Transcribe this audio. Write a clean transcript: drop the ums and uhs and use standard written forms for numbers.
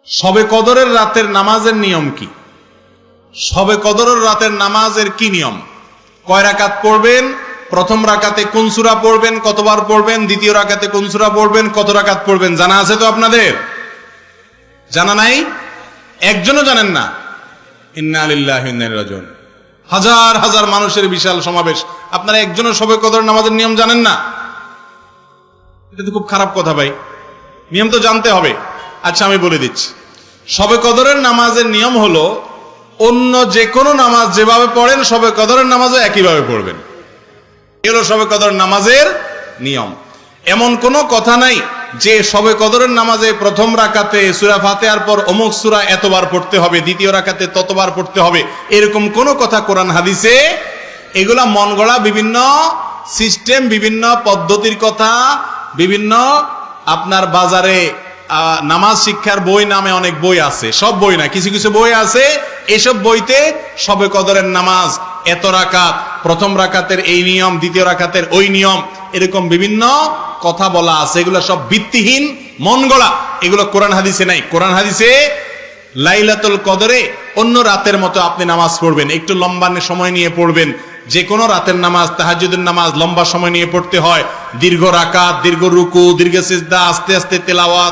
শবে কদরের রাতের নামাজের নিয়ম কি? শবে কদরের রাতের নামাজের কি নিয়ম? কয় রাকাত পড়বেন? প্রথম রাকাতে কোন সূরা পড়বেন, কতবার পড়বেন? দ্বিতীয় রাকাতে কোন সূরা পড়বেন, কত রাকাত পড়বেন? জানা আছে তো আপনাদের? জানা নাই? একজনও জানেন না? ইন্না লিল্লাহি ওয়া ইন্না ইলাইহি রাজিউন। হাজার হাজার মানুষের বিশাল সমাবেশ, আপনারা একজনও শবে কদর নামাজের নিয়ম জানেন না? এটা তো খুব খারাপ কথা ভাই, নিয়ম তো জানতে হবে। আচ্ছা আমি বলে দিচ্ছি, শবে কদরের নামাজের নিয়ম হলো অন্য যে কোনো নামাজ যেভাবে পড়েন শবে কদরের নামাজও একইভাবে পড়বেন। এই হলো শবে কদর নামাজের নিয়ম। এমন কোনো কথা নাই যে শবে কদরের নামাজে প্রথম রাকাতে সূরা ফাতিহার পর অমুক সূরা এতবার পড়তে হবে, দ্বিতীয় রাকাতে ততবার পড়তে হবে, এরকম কোনো কথা কোরআন হাদিসে, এগুলা মন গড়া বিভিন্ন সিস্টেম, বিভিন্ন পদ্ধতির কথা, বিভিন্ন আপনার বাজারে নামাজ শিক্ষার বই নামে অনেক বই আছে, সব বই না, কিছু কিছু বই আছে, এসব বইতে শবে কদরের নামাজ এত রাকাত, প্রথম রাকাতের এই নিয়ম, দ্বিতীয় রাকাতের ওই নিয়ম, এরকম বিভিন্ন কথা বলা আছে। এগুলো সব ভিত্তিহীন, মন গড়া, এগুলো কোরআন হাদিসে নাই। কোরআন হাদিসে লাইলাতুল কদরে অন্য রাতের মতো আপনি নামাজ পড়বেন, একটু লম্বা সময় নিয়ে পড়বেন। যে কোনো রাতের নামাজ, তাহাজ্জুদের নামাজ লম্বা সময় নিয়ে পড়তে হয়, দীর্ঘ রাকাত, দীর্ঘ রুকু, দীর্ঘ সিজদা, আস্তে আস্তে তেলাওয়াত।